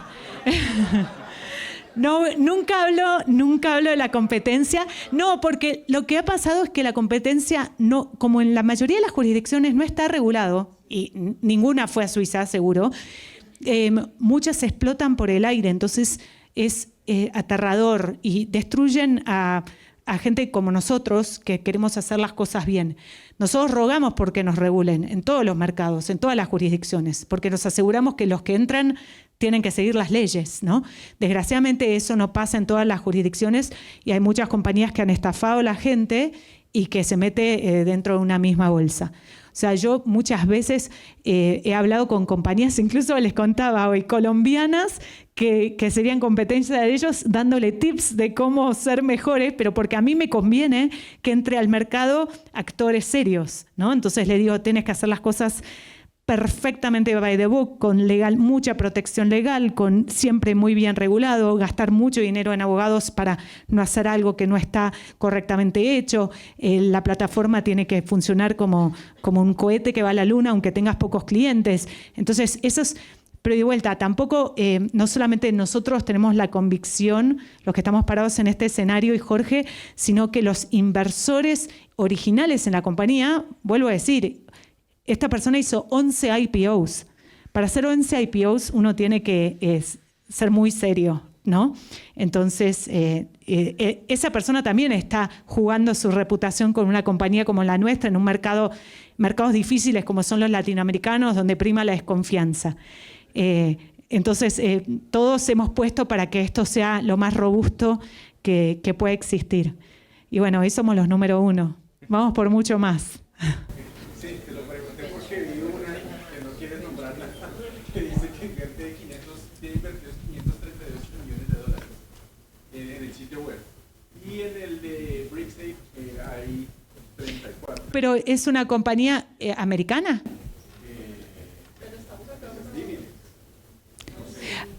No, nunca hablo de la competencia. No, porque lo que ha pasado es que la competencia, no, como en la mayoría de las jurisdicciones no está regulado, y ninguna fue a Suiza, seguro, muchas se explotan por el aire, entonces es aterrador y destruyen a gente como nosotros que queremos hacer las cosas bien. Nosotros rogamos porque nos regulen en todos los mercados, en todas las jurisdicciones, porque nos aseguramos que los que entran tienen que seguir las leyes, ¿no? Desgraciadamente eso no pasa en todas las jurisdicciones y hay muchas compañías que han estafado a la gente y que se mete dentro de una misma bolsa. O sea, yo muchas veces he hablado con compañías, incluso les contaba hoy, colombianas, que serían competencia de ellos, dándole tips de cómo ser mejores, pero porque a mí me conviene que entre al mercado actores serios, ¿no? Entonces le digo, tienes que hacer las cosas perfectamente by the book, con mucha protección legal, con siempre muy bien regulado, gastar mucho dinero en abogados para no hacer algo que no está correctamente hecho. La plataforma tiene que funcionar como un cohete que va a la luna, aunque tengas pocos clientes. Entonces, eso es... Pero de vuelta, tampoco, no solamente nosotros tenemos la convicción, los que estamos parados en este escenario y Jorge, sino que los inversores originales en la compañía, vuelvo a decir, esta persona hizo 11 IPOs. Para hacer 11 IPOs uno tiene que ser muy serio, ¿no? Entonces, esa persona también está jugando su reputación con una compañía como la nuestra, en un mercados difíciles como son los latinoamericanos, donde prima la desconfianza. Entonces, todos hemos puesto para que esto sea lo más robusto que pueda existir. Y bueno, hoy somos los número 1. Vamos por mucho más. Sí, te lo pregunté porque vi una que no quiere nombrarla, que dice que invierte tiene invertidos $538 millones en el sitio web. Y en el de BrickSafe hay 34. ¿Pero es una compañía americana?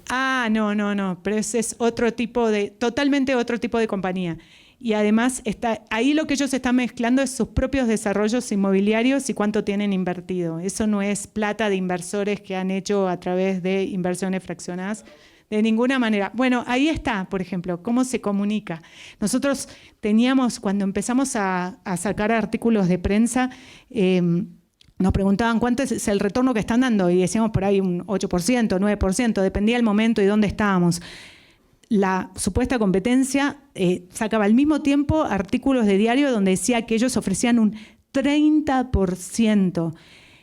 Ah, no, pero ese es totalmente otro tipo de compañía. Y además, ahí lo que ellos están mezclando es sus propios desarrollos inmobiliarios y cuánto tienen invertido. Eso no es plata de inversores que han hecho a través de inversiones fraccionadas, de ninguna manera. Bueno, ahí está, por ejemplo, cómo se comunica. Nosotros teníamos, cuando empezamos a sacar artículos de prensa, nos preguntaban cuánto es el retorno que están dando y decíamos por ahí un 8%, 9%, dependía del momento y dónde estábamos. La supuesta competencia sacaba al mismo tiempo artículos de diario donde decía que ellos ofrecían un 30%.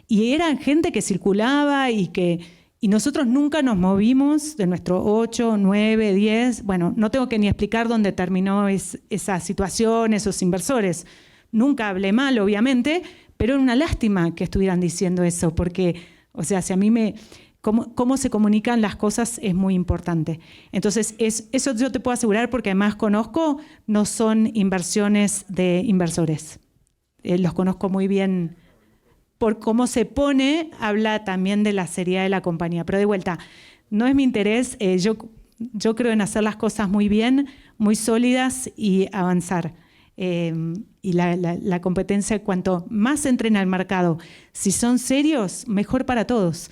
Y eran gente que circulaba y nosotros nunca nos movimos de nuestro 8, 9, 10. Bueno, no tengo que ni explicar dónde terminó esa situación, esos inversores. Nunca hablé mal, obviamente, pero era una lástima que estuvieran diciendo eso, porque, o sea, si a mí cómo se comunican las cosas es muy importante. Entonces, eso yo te puedo asegurar porque además conozco, no son inversiones de inversores. Los conozco muy bien. Por cómo se pone, habla también de la seriedad de la compañía. Pero de vuelta, no es mi interés. Yo creo en hacer las cosas muy bien, muy sólidas y avanzar. Y la competencia, cuanto más entren al mercado, si son serios, mejor para todos.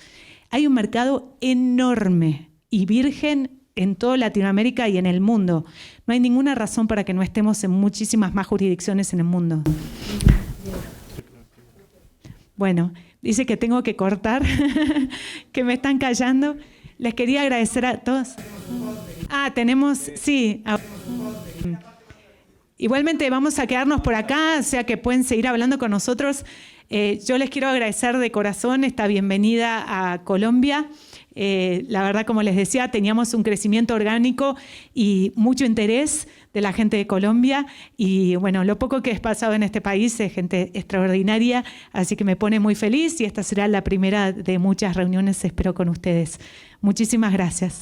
Hay un mercado enorme y virgen en toda Latinoamérica y en el mundo. No hay ninguna razón para que no estemos en muchísimas más jurisdicciones en el mundo. Bueno, dice que tengo que cortar, que me están callando. Les quería agradecer a todos. Sí. Igualmente vamos a quedarnos por acá, o sea que pueden seguir hablando con nosotros. Yo les quiero agradecer de corazón esta bienvenida a Colombia. La verdad, como les decía, teníamos un crecimiento orgánico y mucho interés de la gente de Colombia. Y bueno, lo poco que he pasado en este país es gente extraordinaria, así que me pone muy feliz y esta será la primera de muchas reuniones, espero, con ustedes. Muchísimas gracias.